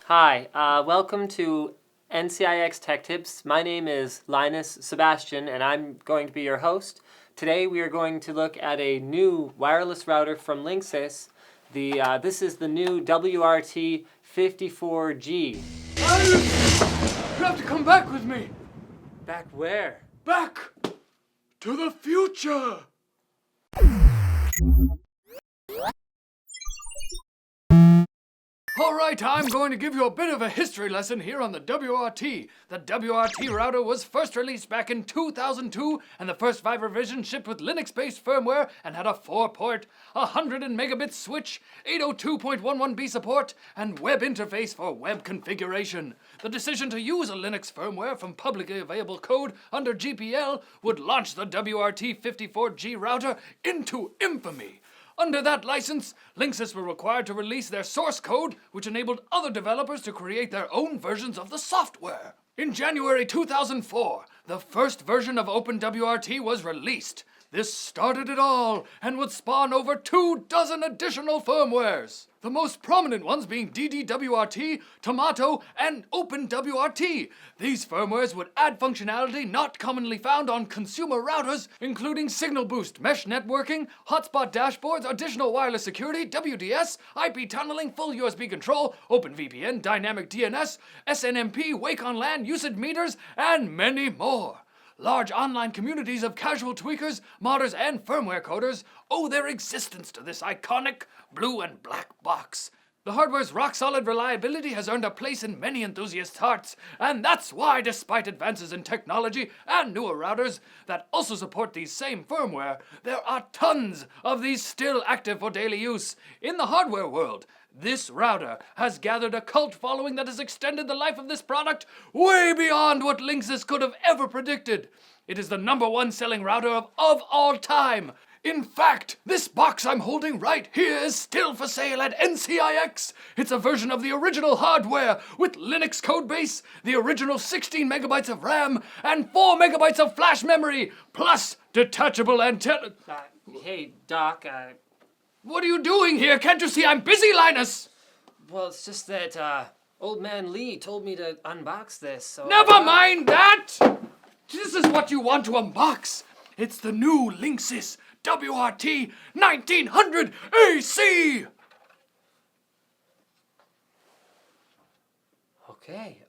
Hi, welcome to NCIX Tech Tips. My name is Linus Sebastian and I'm going to be your host. Today we are going to look at a new wireless router from Linksys. This is the new WRT 54G. Linus! You have to come back with me! Back where? Back to the future! Alright, I'm going to give you a bit of a history lesson here on the WRT. The WRT router was first released back in 2002, and the first 5 revisions shipped with Linux-based firmware and had a 4-port, 100 megabit switch, 802.11b support, and web interface for web configuration. The decision to use a Linux firmware from publicly available code under GPL would launch the WRT 54G router into infamy. Under that license, Linksys were required to release their source code, which enabled other developers to create their own versions of the software. In January 2004, the first version of OpenWRT was released. This started it all, and would spawn over 24 additional firmwares. The most prominent ones being DDWRT, Tomato, and OpenWRT. These firmwares would add functionality not commonly found on consumer routers, including signal boost, mesh networking, hotspot dashboards, additional wireless security, WDS, IP tunneling, full USB control, OpenVPN, dynamic DNS, SNMP, wake on LAN, usage meters, and many more. Large online communities of casual tweakers, modders, and firmware coders owe their existence to this iconic blue and black box. The hardware's rock-solid reliability has earned a place in many enthusiasts' hearts, and that's why, despite advances in technology and newer routers that also support these same firmware, there are tons of these still active for daily use. In the hardware world, this router has gathered a cult following that has extended the life of this product way beyond what Linksys could have ever predicted. It is the #1 selling router of all time. In fact, this box I'm holding right here is still for sale at NCIX. It's a version of the original hardware with Linux codebase, the original 16 megabytes of RAM, and 4 megabytes of flash memory, plus detachable antenna. Hey, Doc, What are you doing here? Can't you see I'm busy, Linus? well, it's just that, Old Man Lee told me to unbox this, so... Never mind that! This is what you want to unbox. It's the new Linksys WRT 1900AC! Okay,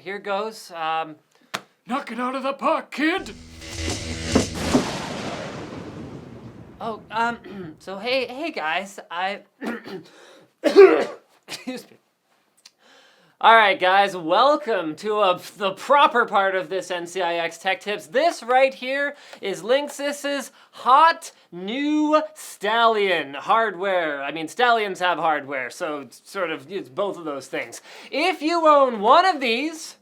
here goes, Knock it out of the park, kid! Oh, so hey guys, excuse me. Alright guys, welcome to the proper part of this NCIX Tech Tips. This right here is Linksys's hot new Stallion hardware. I mean, Stallions have hardware, so it's both of those things. If you own one of these,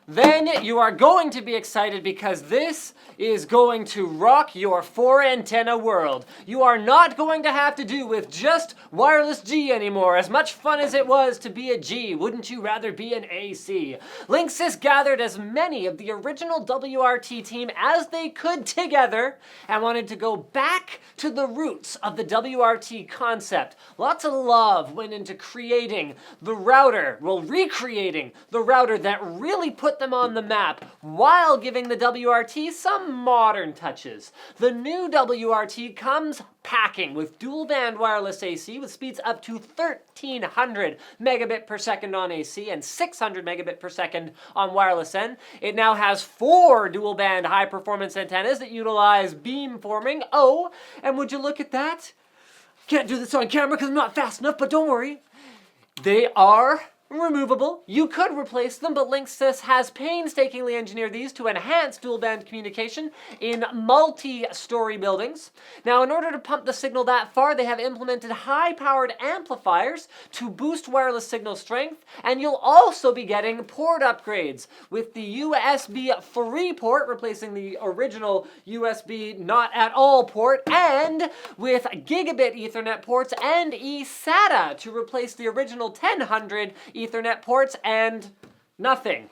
then you are going to be excited because this is going to rock your 4-antenna world. You are not going to have to do with just wireless G anymore. As much fun as it was to be a G, wouldn't you rather be an AC? Linksys gathered as many of the original WRT team as they could together and wanted to go back to the roots of the WRT concept. Lots of love went into creating the router, recreating the router that really put them on the map while giving the WRT some modern touches. The new WRT comes packing with dual band wireless AC with speeds up to 1300 megabit per second on AC and 600 megabit per second on wireless N. It now has 4 dual band high performance antennas that utilize beamforming. Oh, and would you look at that? Can't do this on camera because I'm not fast enough, but don't worry. They are removable. You could replace them, but Linksys has painstakingly engineered these to enhance dual-band communication in multi-story buildings. Now, in order to pump the signal that far, they have implemented high-powered amplifiers to boost wireless signal strength, and you'll also be getting port upgrades with the USB 3 port, replacing the original USB not at all port, and with gigabit Ethernet ports and eSATA to replace the original 1000 Ethernet ports and nothing.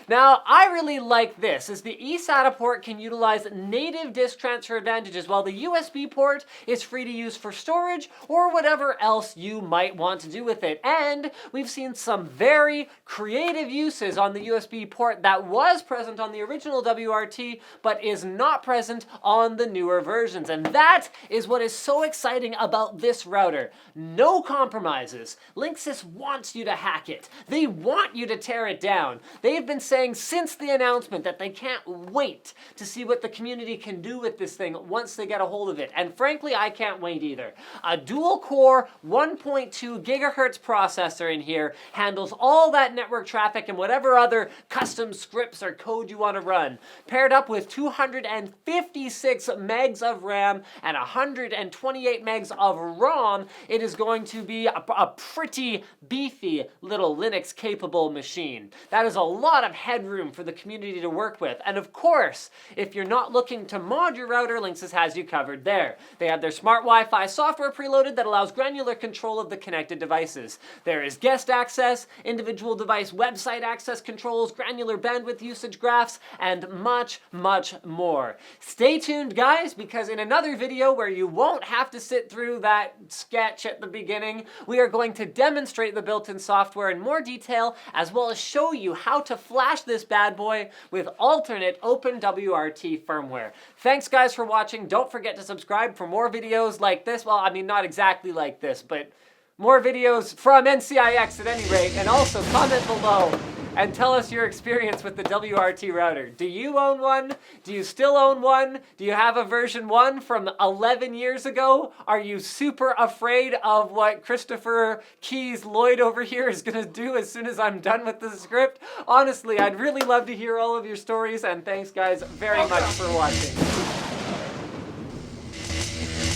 Now, I really like this, as the eSATA port can utilize native disk transfer advantages, while the USB port is free to use for storage or whatever else you might want to do with it. And we've seen some very creative uses on the USB port that was present on the original WRT, but is not present on the newer versions. And that is what is so exciting about this router. No compromises. Linksys wants you to hack it. They want you to tear it down. They've been saying since the announcement that they can't wait to see what the community can do with this thing once they get a hold of it. And frankly, I can't wait either. A dual-core 1.2 gigahertz processor in here handles all that network traffic and whatever other custom scripts or code you want to run. Paired up with 256 megs of RAM and 128 megs of ROM, it is going to be a pretty beefy little Linux-capable machine. That is a lot of headroom for the community to work with. And of course, if you're not looking to mod your router, Linksys has you covered there. They have their smart Wi-Fi software preloaded that allows granular control of the connected devices. There is guest access, individual device website access controls, granular bandwidth usage graphs, and much, much more. Stay tuned, guys, because in another video where you won't have to sit through that sketch at the beginning, we are going to demonstrate the built-in software in more detail, as well as show you how to flash this bad boy with alternate OpenWRT firmware. Thanks, guys, for watching. Don't forget to subscribe for more videos like this. Well, I mean, not exactly like this, but more videos from NCIX at any rate. And also comment below and tell us your experience with the WRT router. Do you own one? Do you still own one? Do you have a version 1 from 11 years ago? Are you super afraid of what Christopher Keys Lloyd over here is gonna do as soon as I'm done with the script? Honestly, I'd really love to hear all of your stories, and thanks, guys, very much for watching.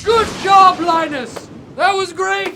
Good job, Linus! That was great!